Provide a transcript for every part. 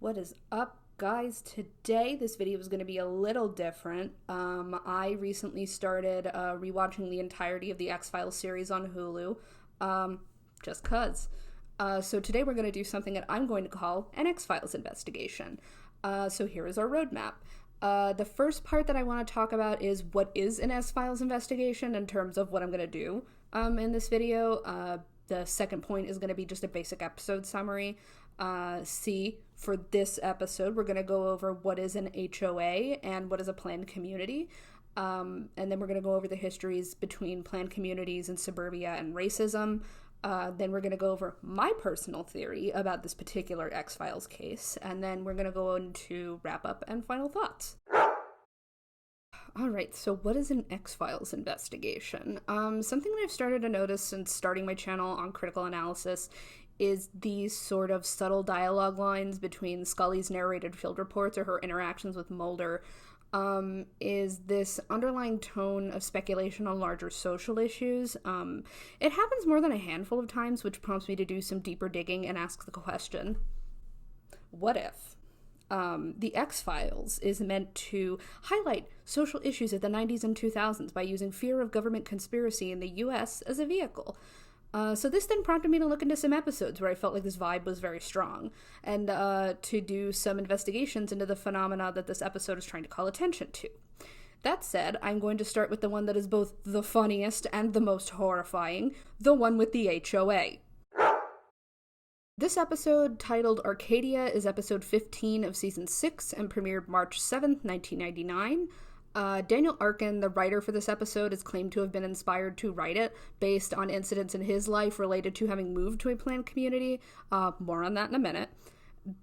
What is up, guys? Today this video is going to be a little different. I recently started rewatching the entirety of the XFiles series on Hulu, just cuz. So today we're going to do something that I'm going to call an XFiles investigation. So here is our roadmap. The first part that I want to talk about is what is an XFiles investigation in terms of what I'm going to do in this video. The second point is going to be just a basic episode summary. For this episode, we're going to go over what is an HOA and what is a planned community. And then we're going to go over the histories between planned communities and suburbia and racism. Then we're going to go over my personal theory about this particular XFiles case. And then we're going to go into wrap up and final thoughts. Alright, so what is an XFiles investigation? Something that I've started to notice since starting my channel on critical analysis is these sort of subtle dialogue lines between Scully's narrated field reports or her interactions with Mulder, is this underlying tone of speculation on larger social issues. It happens more than a handful of times, which prompts me to do some deeper digging and ask the question, what if? The X-Files is meant to highlight social issues of the 90s and 2000s by using fear of government conspiracy in the US as a vehicle. So this then prompted me to look into some episodes where I felt like this vibe was very strong, and to do some investigations into the phenomena that this episode is trying to call attention to. That said, I'm going to start with the one that is both the funniest and the most horrifying, the one with the HOA. This episode, titled Arcadia, is episode 15 of season 6 and premiered March 7th, 1999. Daniel Arkin, the writer for this episode, is claimed to have been inspired to write it based on incidents in his life related to having moved to a planned community. More on that in a minute.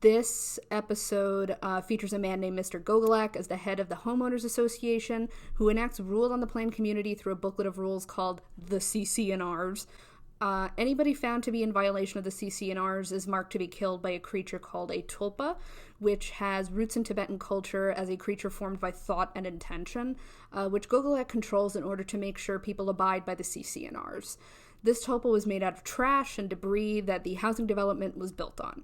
This episode features a man named Mr. Gogolak as the head of the Homeowners Association, who enacts rules on the planned community through a booklet of rules called the CC&Rs. Anybody found to be in violation of the CC&Rs is marked to be killed by a creature called a tulpa, which has roots in Tibetan culture as a creature formed by thought and intention, which Gogolak controls in order to make sure people abide by the CC&Rs. This tulpa was made out of trash and debris that the housing development was built on.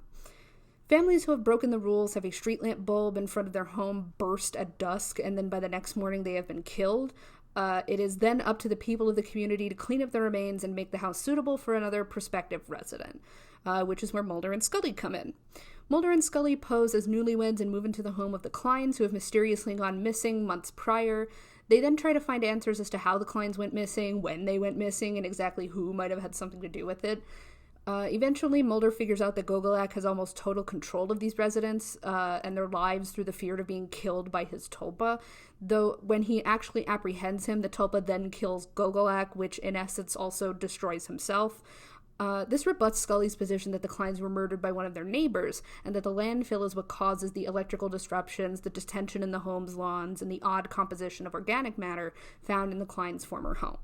Families who have broken the rules have a street lamp bulb in front of their home burst at dusk, and then by the next morning they have been killed. It is then up to the people of the community to clean up the remains and make the house suitable for another prospective resident, which is where Mulder and Scully come in. Mulder and Scully pose as newlyweds and move into the home of the Kleins, who have mysteriously gone missing months prior. They then try to find answers as to how the Kleins went missing, when they went missing, and exactly who might have had something to do with it. Eventually, Mulder figures out that Gogolak has almost total control of these residents and their lives through the fear of being killed by his tulpa, though when he actually apprehends him, the tulpa then kills Gogolak, which in essence also destroys himself. This rebuts Scully's position that the Kleins were murdered by one of their neighbors, and that the landfill is what causes the electrical disruptions, the detention in the home's lawns, and the odd composition of organic matter found in the Kleins' former home.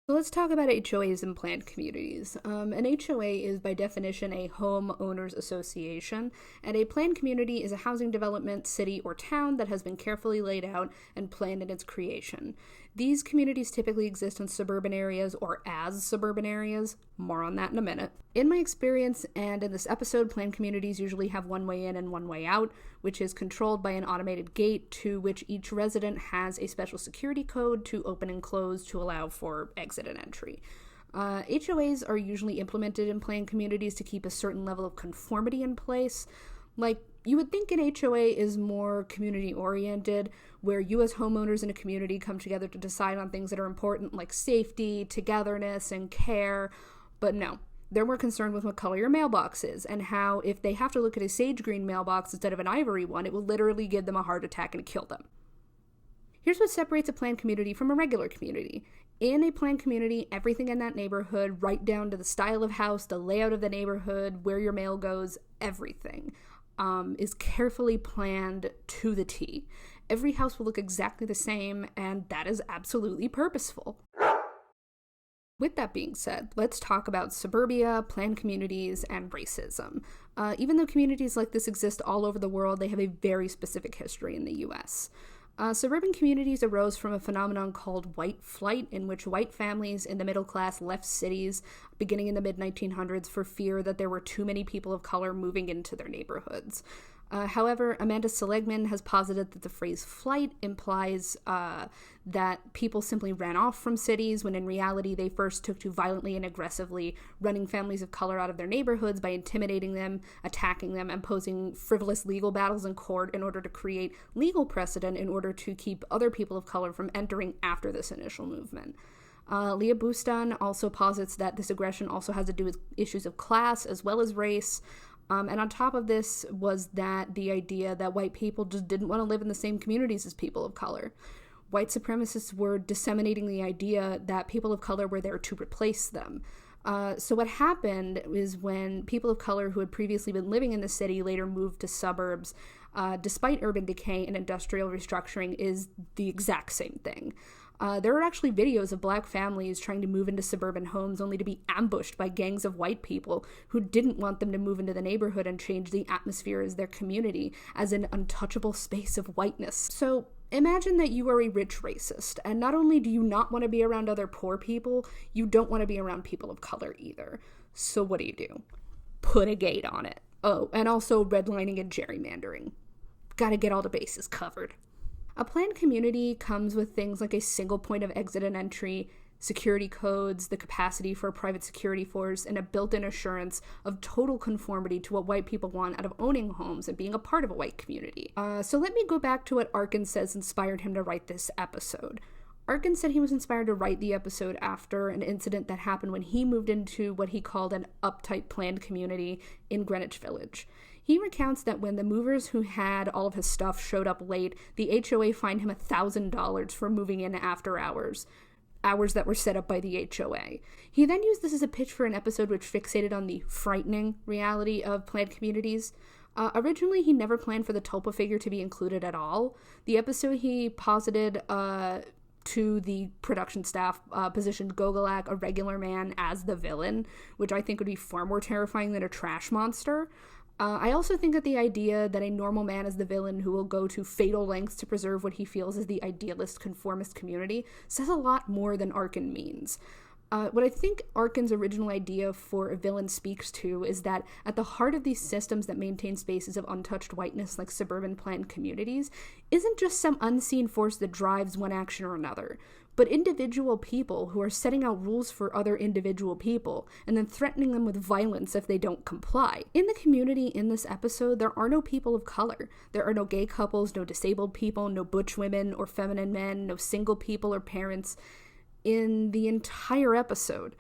So let's talk about HOAs and planned communities. An HOA is by definition a homeowners association, and a planned community is a housing development, city, or town that has been carefully laid out and planned in its creation. These communities typically exist in suburban areas or as suburban areas. More on that in a minute. In my experience, and in this episode, planned communities usually have one way in and one way out, which is controlled by an automated gate to which each resident has a special security code to open and close to allow for exit and entry. HOAs are usually implemented in planned communities to keep a certain level of conformity in place. Like, you would think an HOA is more community-oriented, where you as homeowners in a community come together to decide on things that are important, like safety, togetherness, and care. But no, they're more concerned with what color your mailbox is, and how if they have to look at a sage green mailbox instead of an ivory one, it will literally give them a heart attack and kill them. Here's what separates a planned community from a regular community. In a planned community, everything in that neighborhood, right down to the style of house, the layout of the neighborhood, where your mail goes, everything, is carefully planned to the T. Every house will look exactly the same, and that is absolutely purposeful. With that being said, let's talk about suburbia, planned communities, and racism. Even though communities like this exist all over the world, they have a very specific history in the US. Suburban communities arose from a phenomenon called white flight, in which white families in the middle class left cities beginning in the mid-1900s for fear that there were too many people of color moving into their neighborhoods. However, Amanda Seligman has posited that the phrase flight implies that people simply ran off from cities, when in reality they first took to violently and aggressively running families of color out of their neighborhoods by intimidating them, attacking them, and posing frivolous legal battles in court in order to create legal precedent in order to keep other people of color from entering after this initial movement. Leah Bustan also posits that this aggression also has to do with issues of class as well as race. And on top of this was that the idea that white people just didn't want to live in the same communities as people of color. White supremacists were disseminating the idea that people of color were there to replace them. So what happened is when people of color who had previously been living in the city later moved to suburbs, despite urban decay and industrial restructuring, is the exact same thing. There are actually videos of black families trying to move into suburban homes only to be ambushed by gangs of white people who didn't want them to move into the neighborhood and change the atmosphere as their community as an untouchable space of whiteness. So imagine that you are a rich racist, and not only do you not want to be around other poor people, you don't want to be around people of color either. So what do? Put a gate on it. Oh, and also redlining and gerrymandering. Gotta get all the bases covered. A planned community comes with things like a single point of exit and entry, security codes, the capacity for a private security force, and a built-in assurance of total conformity to what white people want out of owning homes and being a part of a white community. So let me go back to what Arkin says inspired him to write this episode. Arkin said he was inspired to write the episode after an incident that happened when he moved into what he called an uptight planned community in Greenwich Village. He recounts that when the movers who had all of his stuff showed up late, the HOA fined him $1,000 for moving in after hours that were set up by the HOA. He then used this as a pitch for an episode which fixated on the frightening reality of planned communities. Originally, he never planned for the Tulpa figure to be included at all. The episode he posited to the production staff positioned Gogolak, a regular man, as the villain, which I think would be far more terrifying than a trash monster. I also think that the idea that a normal man is the villain who will go to fatal lengths to preserve what he feels is the idealist conformist community says a lot more than Arkin means. What I think Arkin's original idea for a villain speaks to is that at the heart of these systems that maintain spaces of untouched whiteness like suburban planned communities isn't just some unseen force that drives one action or another, but individual people who are setting out rules for other individual people and then threatening them with violence if they don't comply. In the community in this episode, there are no people of color. There are no gay couples, no disabled people, no butch women or feminine men, no single people or parents. In the entire episode,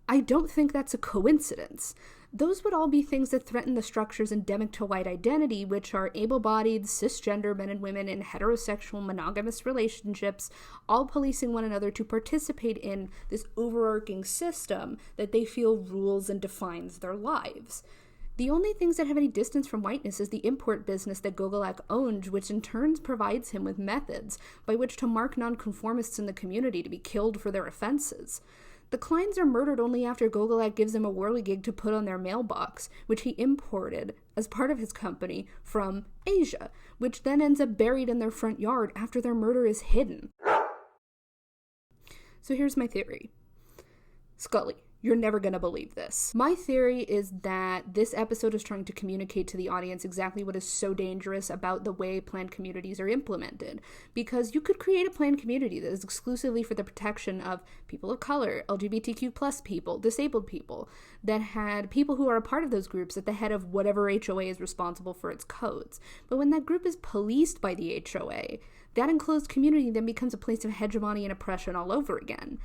I don't think that's a coincidence. Those would all be things that threaten the structures endemic to white identity, which are able-bodied, cisgender men and women in heterosexual monogamous relationships, all policing one another to participate in this overarching system that they feel rules and defines their lives. The only things that have any distance from whiteness is the import business that Gogolak owned, which in turn provides him with methods by which to mark nonconformists in the community to be killed for their offenses. The Kleins are murdered only after Gogolak gives them a whirligig to put on their mailbox, which he imported as part of his company from Asia, which then ends up buried in their front yard after their murder is hidden. So here's my theory. Scully, you're never going to believe this. My theory is that this episode is trying to communicate to the audience exactly what is so dangerous about the way planned communities are implemented. Because you could create a planned community that is exclusively for the protection of people of color, LGBTQ+ people, disabled people, that had people who are a part of those groups at the head of whatever HOA is responsible for its codes. But when that group is policed by the HOA, that enclosed community then becomes a place of hegemony and oppression all over again.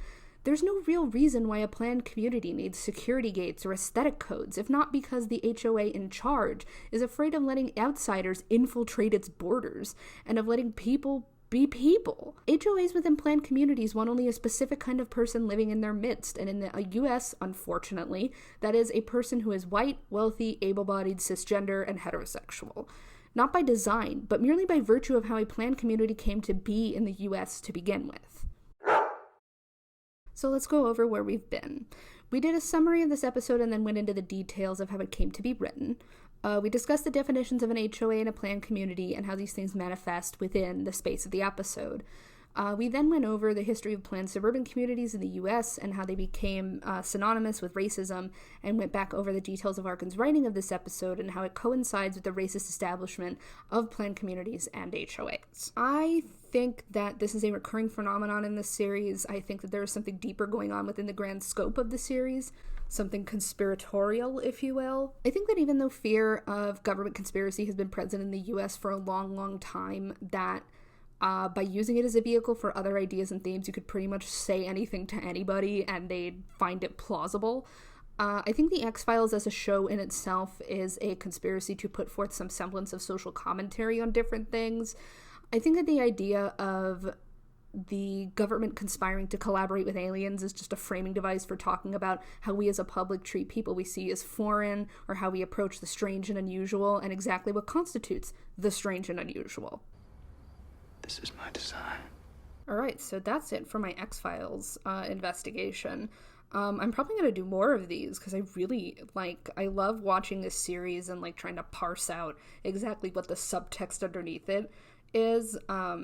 There's no real reason why a planned community needs security gates or aesthetic codes, if not because the HOA in charge is afraid of letting outsiders infiltrate its borders and of letting people be people. HOAs within planned communities want only a specific kind of person living in their midst, and in the US, unfortunately, that is a person who is white, wealthy, able-bodied, cisgender, and heterosexual. Not by design, but merely by virtue of how a planned community came to be in the US to begin with. So let's go over where we've been. We did a summary of this episode and then went into the details of how it came to be written. We discussed the definitions of an HOA and a planned community and how these things manifest within the space of the episode. We then went over the history of planned suburban communities in the US and how they became synonymous with racism, and went back over the details of Arkin's writing of this episode and how it coincides with the racist establishment of planned communities and HOAs. I think that this is a recurring phenomenon in this series. I think that there is something deeper going on within the grand scope of the series, something conspiratorial, if you will. I think that even though fear of government conspiracy has been present in the US for a long, long time, that by using it as a vehicle for other ideas and themes, you could pretty much say anything to anybody and they'd find it plausible. I think the X-Files as a show in itself is a conspiracy to put forth some semblance of social commentary on different things. I think that the idea of the government conspiring to collaborate with aliens is just a framing device for talking about how we as a public treat people we see as foreign, or how we approach the strange and unusual, and exactly what constitutes the strange and unusual. This is my design. Alright, so that's it for my X-Files investigation. I'm probably going to do more of these because I love watching this series and trying to parse out exactly what the subtext underneath it is. I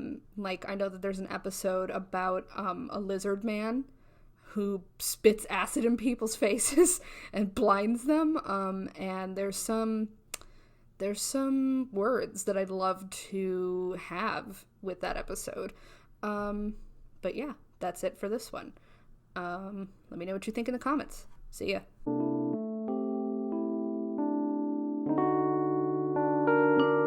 know that there's an episode about a lizard man who spits acid in people's faces and blinds them, and there's some words that I'd love to have with that episode. But yeah, that's it for this one. Let me know what you think in the comments. See ya.